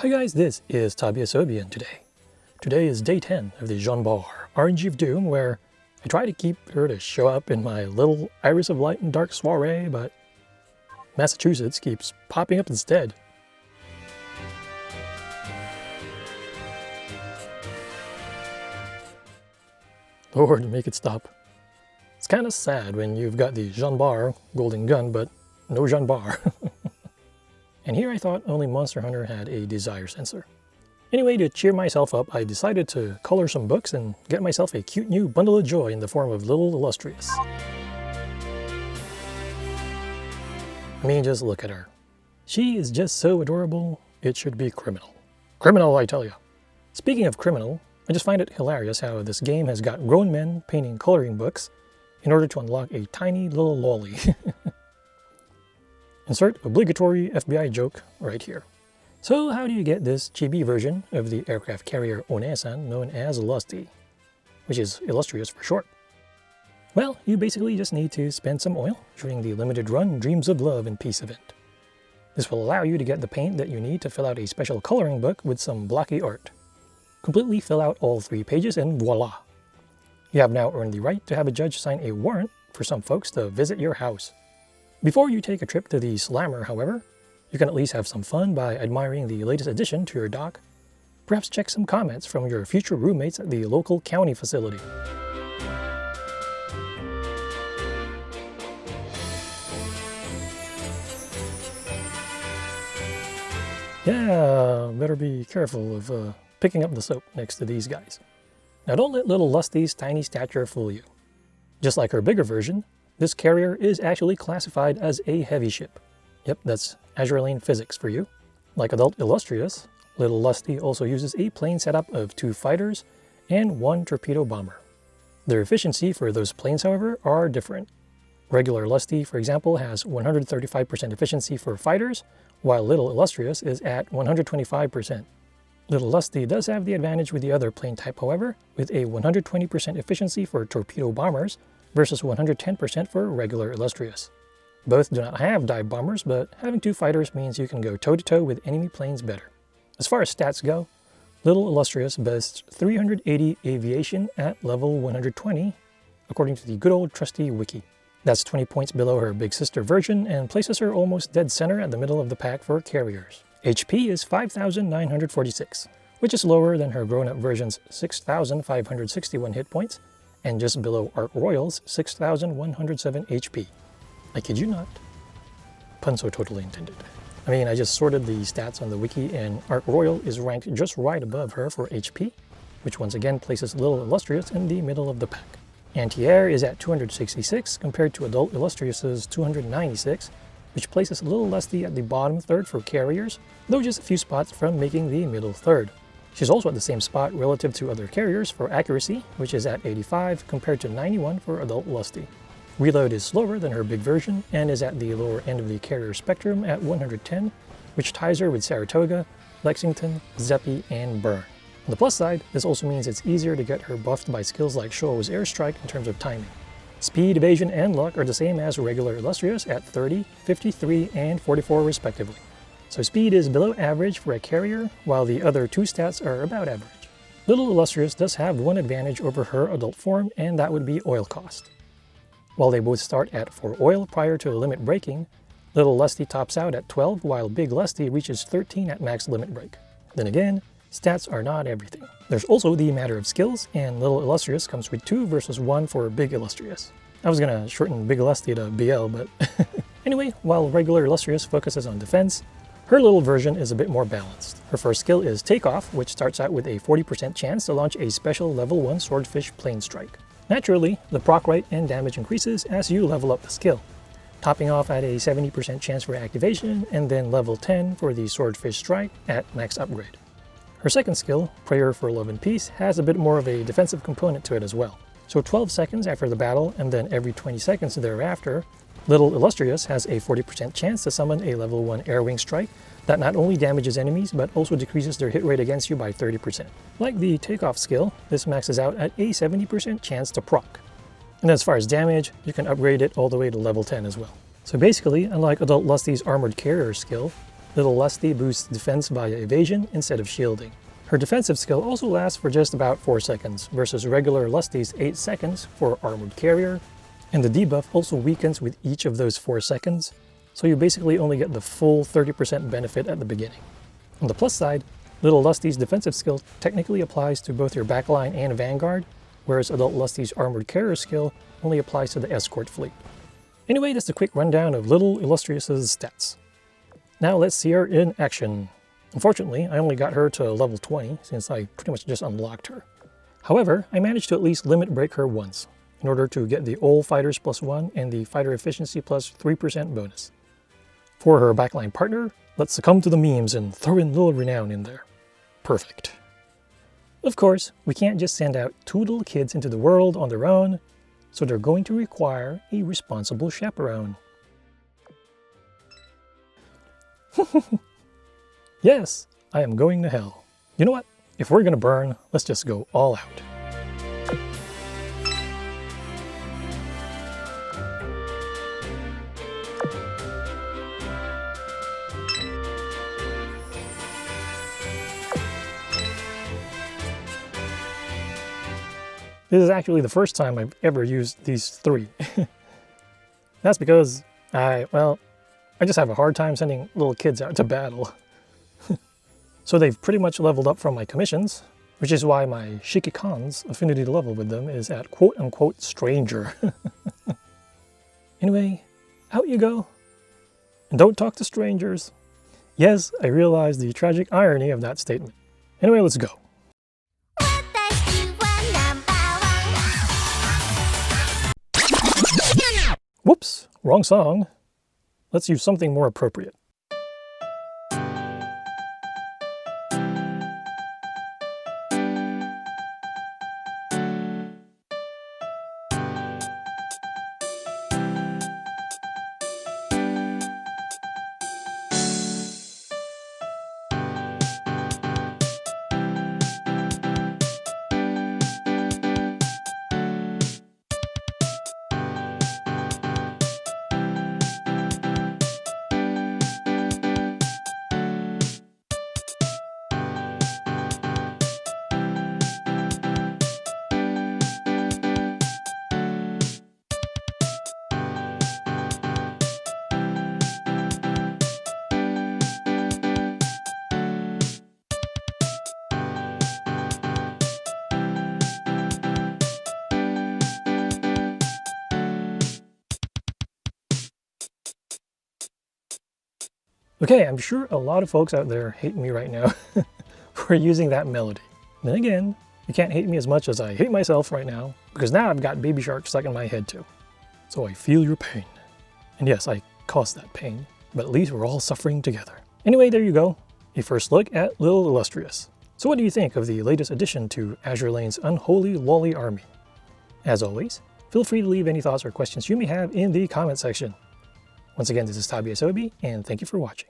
Hi guys, this is Tabiasobian today. Today is day 10 of the Jean Bar RNG of Doom, where I try to keep her to show up in my little Iris of Light and Dark soiree, but Massachusetts keeps popping up instead. Lord, make it stop. It's kind of sad when you've got the Jean Bar golden gun, but no Jean Bar. And here I thought only Monster Hunter had a desire sensor. Anyway, to cheer myself up, I decided to color some books and get myself a cute new bundle of joy in the form of Little Illustrious. I mean, just look at her. She is just so adorable, it should be criminal. Criminal, I tell you. Speaking of criminal, I just find it hilarious how this game has got grown men painting coloring books in order to unlock a tiny little lolly. Insert obligatory FBI joke right here. So how do you get this chibi version of the aircraft carrier One-san known as Lusty, which is Illustrious for short? Well, you basically just need to spend some oil during the limited run Dreams of Love and Peace event. This will allow you to get the paint that you need to fill out a special coloring book with some blocky art. Completely fill out all 3 pages and voila! You have now earned the right to have a judge sign a warrant for some folks to visit your house. Before you take a trip to the Slammer, however, you can at least have some fun by admiring the latest addition to your dock. Perhaps check some comments from your future roommates at the local county facility. Yeah, better be careful of picking up the soap next to these guys. Now don't let Little Lusty's tiny stature fool you. Just like her bigger version, this carrier is actually classified as a heavy ship. Yep, that's Azur Lane physics for you. Like adult Illustrious, Little Lusty also uses a plane setup of 2 fighters and 1 torpedo bomber. Their efficiency for those planes, however, are different. Regular Lusty, for example, has 135% efficiency for fighters, while Little Illustrious is at 125%. Little Lusty does have the advantage with the other plane type, however, with a 120% efficiency for torpedo bombers versus 110% for regular Illustrious. Both do not have dive bombers, but having 2 fighters means you can go toe-to-toe with enemy planes better. As far as stats go, Little Illustrious boasts 380 aviation at level 120, according to the good old trusty wiki. That's 20 points below her big sister version and places her almost dead center at the middle of the pack for carriers. HP is 5,946, which is lower than her grown-up version's 6,561 hit points, and just below Arc Royal's 6,107 HP. I kid you not. Pun so totally intended. I mean, I just sorted the stats on the wiki, and Arc Royal is ranked just right above her for HP, which once again places Little Illustrious in the middle of the pack. Anti-Air is at 266 compared to Adult Illustrious's 296, which places Little Lusty at the bottom third for carriers, though just a few spots from making the middle third. She's also at the same spot relative to other carriers for accuracy, which is at 85 compared to 91 for Adult Lusty. Reload is slower than her big version and is at the lower end of the carrier spectrum at 110, which ties her with Saratoga, Lexington, Zeppi, and Burn. On the plus side, this also means it's easier to get her buffed by skills like Showa's Airstrike in terms of timing. Speed, evasion, and luck are the same as regular Illustrious at 30, 53, and 44 respectively. So speed is below average for a carrier, while the other 2 stats are about average. Little Illustrious does have one advantage over her adult form, and that would be oil cost. While they both start at 4 oil prior to limit breaking, Little Lusty tops out at 12, while Big Lusty reaches 13 at max limit break. Then again, stats are not everything. There's also the matter of skills, and Little Illustrious comes with 2 versus 1 for Big Illustrious. I was gonna shorten Big Lusty to BL, but anyway, while regular Illustrious focuses on defense, her little version is a bit more balanced. Her first skill is Takeoff, which starts out with a 40% chance to launch a special level 1 Swordfish plane strike. Naturally, the proc rate and damage increases as you level up the skill, topping off at a 70% chance for activation and then level 10 for the Swordfish strike at max upgrade. Her second skill, Prayer for Love and Peace, has a bit more of a defensive component to it as well. So 12 seconds after the battle and then every 20 seconds thereafter, Little Illustrious has a 40% chance to summon a level 1 Air Wing strike that not only damages enemies but also decreases their hit rate against you by 30%. Like the Takeoff skill, this maxes out at a 70% chance to proc. And as far as damage, you can upgrade it all the way to level 10 as well. So basically, unlike Adult Lusty's Armored Carrier skill, Little Lusty boosts defense via evasion instead of shielding. Her defensive skill also lasts for just about 4 seconds versus regular Lusty's 8 seconds for Armored Carrier, and the debuff also weakens with each of those 4 seconds, so you basically only get the full 30% benefit at the beginning. On the plus side, Little Lusty's defensive skill technically applies to both your backline and Vanguard, whereas Adult Lusty's Armored Carrier skill only applies to the escort fleet. Anyway, that's a quick rundown of Little Illustrious's stats. Now let's see her in action. Unfortunately, I only got her to level 20 since I pretty much just unlocked her. However, I managed to at least limit break her once, in order to get the all fighters +1 and the fighter efficiency +3% bonus. For her backline partner, let's succumb to the memes and throw in Little Renown in there. Perfect. Of course, we can't just send out 2 little kids into the world on their own, so they're going to require a responsible chaperone. Yes, I am going to hell. You know what? If we're gonna burn, let's just go all out. This is actually the first time I've ever used these 3. That's because I just have a hard time sending little kids out to battle. So they've pretty much leveled up from my commissions, which is why my Shikikan's affinity level with them is at quote-unquote stranger. Anyway, out you go. And don't talk to strangers. Yes, I realize the tragic irony of that statement. Anyway, let's go. Whoops, wrong song. Let's use something more appropriate. Okay, I'm sure a lot of folks out there hate me right now for using that melody. Then again, you can't hate me as much as I hate myself right now, because now I've got Baby Shark stuck in my head too. So I feel your pain. And yes, I caused that pain, but at least we're all suffering together. Anyway, there you go, a first look at Little Illustrious. So what do you think of the latest addition to Azur Lane's unholy lolly army? As always, feel free to leave any thoughts or questions you may have in the comment section. Once again, this is Tabi Asobi, and thank you for watching.